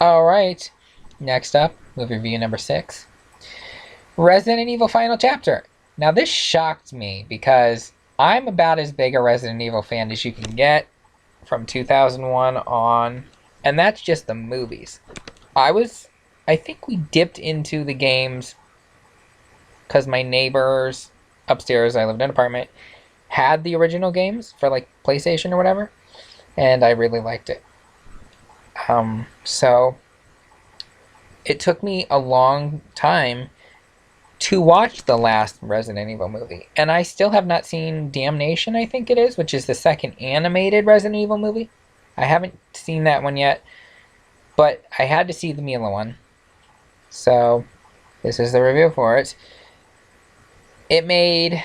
Alright, next up, movie review number 6. Resident Evil Final Chapter. Now this shocked me because I'm about as big a Resident Evil fan as you can get from 2001 on, and that's just the movies. I think we dipped into the games because my neighbors upstairs, I lived in an apartment, had the original games for like PlayStation or whatever, and I really liked it. So it took me a long time to watch the last Resident Evil movie, and I still have not seen Damnation, I think it is, which is the second animated Resident Evil movie. I haven't seen that one yet, but I had to see the Mila one. So this is the review for it. I mean,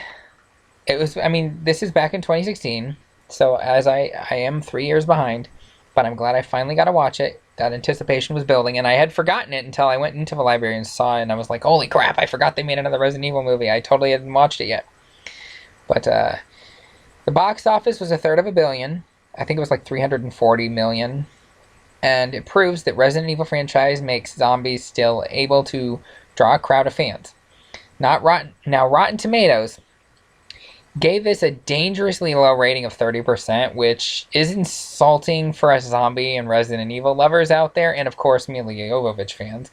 this is back in 2016, so as I am 3 years behind, but I'm glad I finally got to watch it. That anticipation was building, and I had forgotten it until I went into the library and saw it, and I was like, holy crap, I forgot they made another Resident Evil movie. I totally hadn't watched it yet. But the box office was $250 million. I think it was like 340 million. And it proves that Resident Evil franchise makes zombies still able to draw a crowd of fans. Rotten Tomatoes gave this a dangerously low rating of 30%, which is insulting for us zombie and Resident Evil lovers out there, and of course Milla Jovovich fans.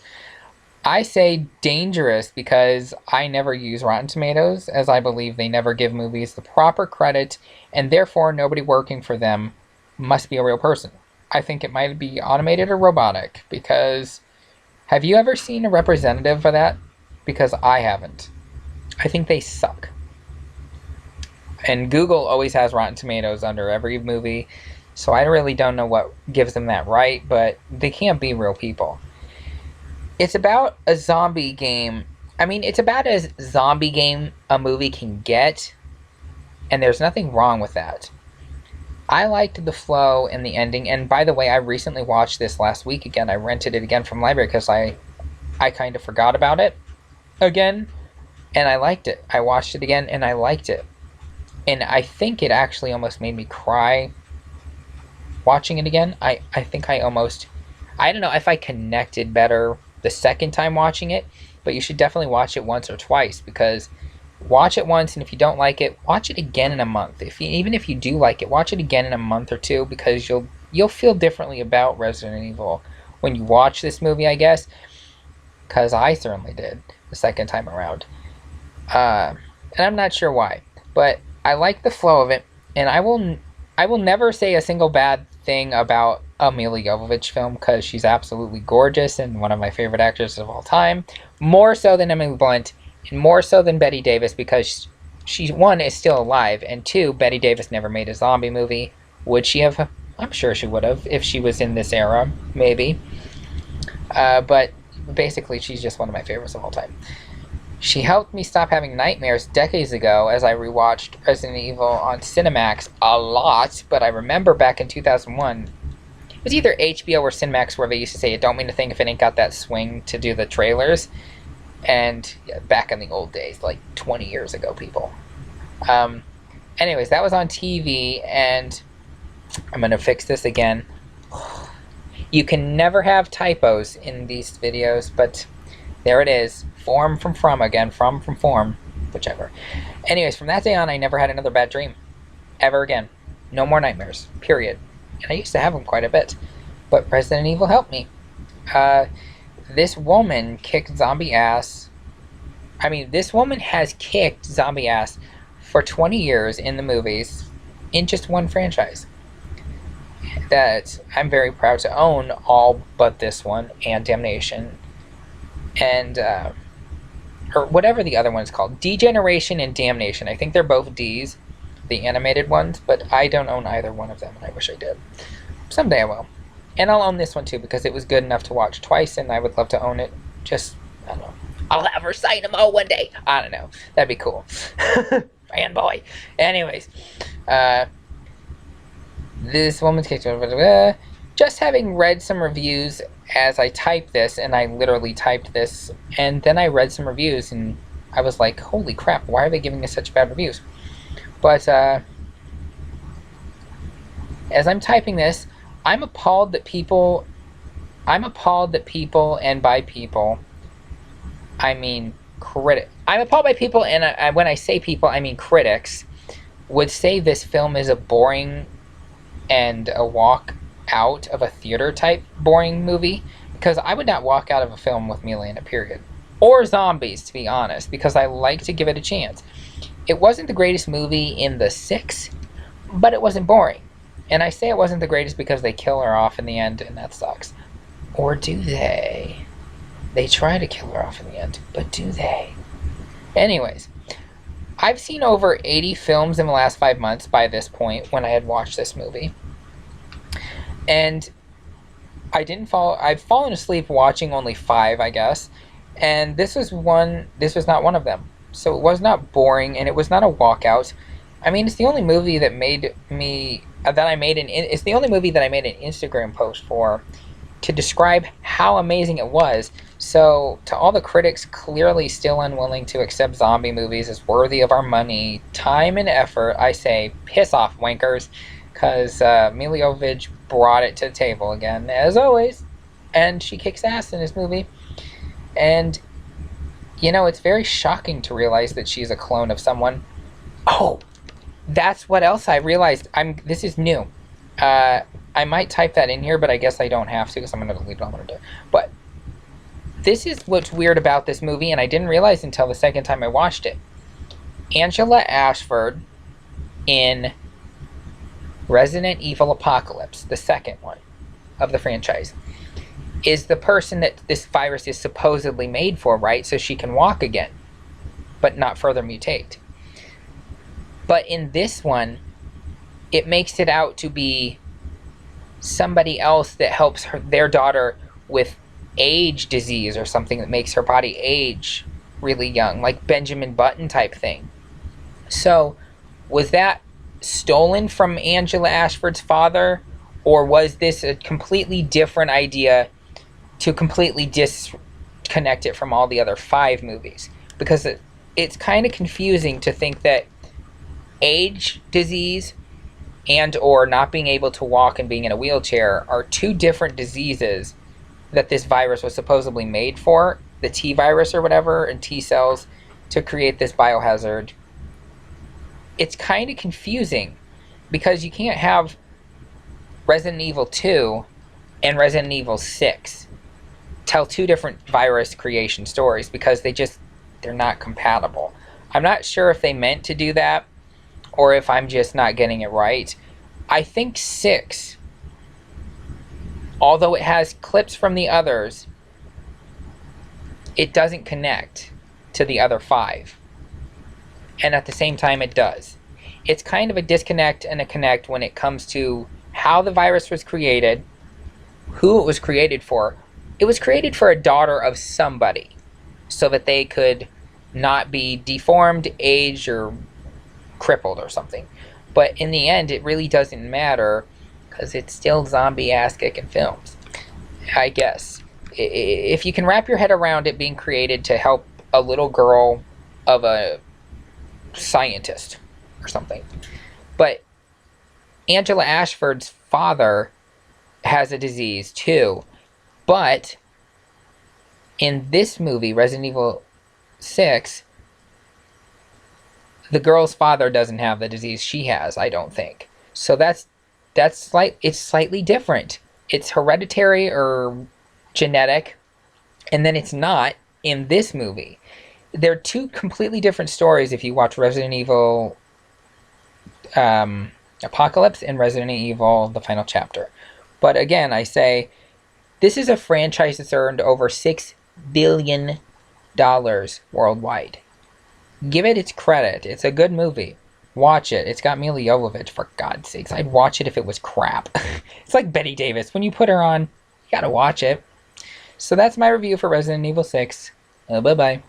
I say dangerous because I never use Rotten Tomatoes, as I believe they never give movies the proper credit, and therefore nobody working for them must be a real person. I think it might be automated or robotic, because have you ever seen a representative for that? Because I haven't. I think they suck. And Google always has Rotten Tomatoes under every movie, so I really don't know what gives them that right, but they can't be real people. It's about a zombie game. I mean, it's about as zombie game a movie can get, and there's nothing wrong with that. I liked the flow and the ending, and by the way, I recently watched this last week again. I rented it again from the library because I kind of forgot about it again, and I liked it. I watched it again, and I liked it. And I think it actually almost made me cry watching it again. I think I don't know if I connected better the second time watching it, but you should definitely watch it once or twice, because watch it once, and if you don't like it, watch it again in a month. Even if you do like it, watch it again in a month or two, because you'll feel differently about Resident Evil when you watch this movie, I guess, because I certainly did the second time around. And I'm not sure why, but I like the flow of it, and I will never say a single bad thing about a Milla Jovovich film, because she's absolutely gorgeous and one of my favorite actors of all time. More so than Emily Blunt, and more so than Bette Davis, because she, one, is still alive, and two, Bette Davis never made a zombie movie. Would she have? I'm sure she would have, if she was in this era, maybe. But basically, she's just one of my favorites of all time. She helped me stop having nightmares decades ago as I rewatched Resident Evil on Cinemax a lot, but I remember back in 2001, it was either HBO or Cinemax where they used to say, don't mean to think if it ain't got that swing to do the trailers. And yeah, back in the old days, like 20 years ago, people. Anyways, that was on TV, and I'm going to fix this again. You can never have typos in these videos, but there it is. Form from again. From form. Whichever. Anyways, from that day on, I never had another bad dream. Ever again. No more nightmares. Period. And I used to have them quite a bit. But Resident Evil helped me. This woman kicked zombie ass. I mean, this woman has kicked zombie ass for 20 years in the movies in just one franchise. That I'm very proud to own, all but this one and Damnation. And or whatever the other one's called. Degeneration and Damnation. I think they're both D's, the animated ones, but I don't own either one of them, and I wish I did. Someday I will. And I'll own this one too, because it was good enough to watch twice, and I would love to own it. Just, I don't know. I'll have her sign them all one day. I don't know. That'd be cool. Fanboy. Anyways. This woman's case. Just having read some reviews as I typed this, and I literally typed this, and then I read some reviews, and I was like, holy crap, why are they giving us such bad reviews? But as I'm typing this, I'm appalled that people I'm appalled that people, and by people, I mean I'm appalled by people, and when I say people, I mean critics, would say this film is a boring and a walk out of a theater type boring movie, because I would not walk out of a film with Mila in it, period. Or zombies, to be honest, because I like to give it a chance. It wasn't the greatest movie in the six, but it wasn't boring. And I say it wasn't the greatest because they kill her off in the end, and that sucks. Or do they? They try to kill her off in the end, but do they? Anyways, I've seen over 80 films in the last 5 months by this point when I had watched this movie. And I've fallen asleep watching only 5, I guess. And this was not one of them. So it was not boring, and it was not a walkout. I mean, it's the only movie that made me, it's the only movie that I made an Instagram post for to describe how amazing it was. So, to all the critics clearly still unwilling to accept zombie movies as worthy of our money, time, and effort, I say, piss off, wankers, because Milla Jovovich brought it to the table again, as always, and she kicks ass in this movie. And, it's very shocking to realize that she's a clone of someone. Oh, that's what else I realized. This is new. I might type that in here, but I guess I don't have to because I'm going to delete what I'm going to do. But this is what's weird about this movie, and I didn't realize until the second time I watched it. Angela Ashford in Resident Evil Apocalypse, the second one of the franchise, is the person that this virus is supposedly made for, right? So she can walk again, but not further mutate. But in this one, it makes it out to be somebody else that helps their daughter with age disease or something that makes her body age really young, like Benjamin Button type thing. So, was that stolen from Angela Ashford's father, or was this a completely different idea to completely disconnect it from all the other 5 movies? Because it's kind of confusing to think that age disease and or not being able to walk and being in a wheelchair are 2 different diseases that this virus was supposedly made for, the T virus or whatever, and T cells to create this biohazard. It's kind of confusing because you can't have Resident Evil 2 and Resident Evil 6 tell 2 different virus creation stories because they're not compatible. I'm not sure if they meant to do that or if I'm just not getting it right. I think 6, although it has clips from the others, it doesn't connect to the other 5. And at the same time, it does. It's kind of a disconnect and a connect when it comes to how the virus was created, who it was created for. It was created for a daughter of somebody so that they could not be deformed, aged, or crippled or something. But in the end, it really doesn't matter because it's still zombie-ass kicking films, I guess. If you can wrap your head around it being created to help a little girl of a scientist or something. But Angela Ashford's father has a disease too. But in this movie, Resident Evil 6, the girl's father doesn't have the disease she has, I don't think. So it's slightly different. It's hereditary or genetic, and then it's not in this movie. They're 2 completely different stories if you watch Resident Evil Apocalypse and Resident Evil The Final Chapter. But again, I say, this is a franchise that's earned over $6 billion worldwide. Give it its credit. It's a good movie. Watch it. It's got Milla Jovovich, for God's sakes. I'd watch it if it was crap. It's like Bette Davis. When you put her on, you gotta watch it. So that's my review for Resident Evil 6. Bye-bye.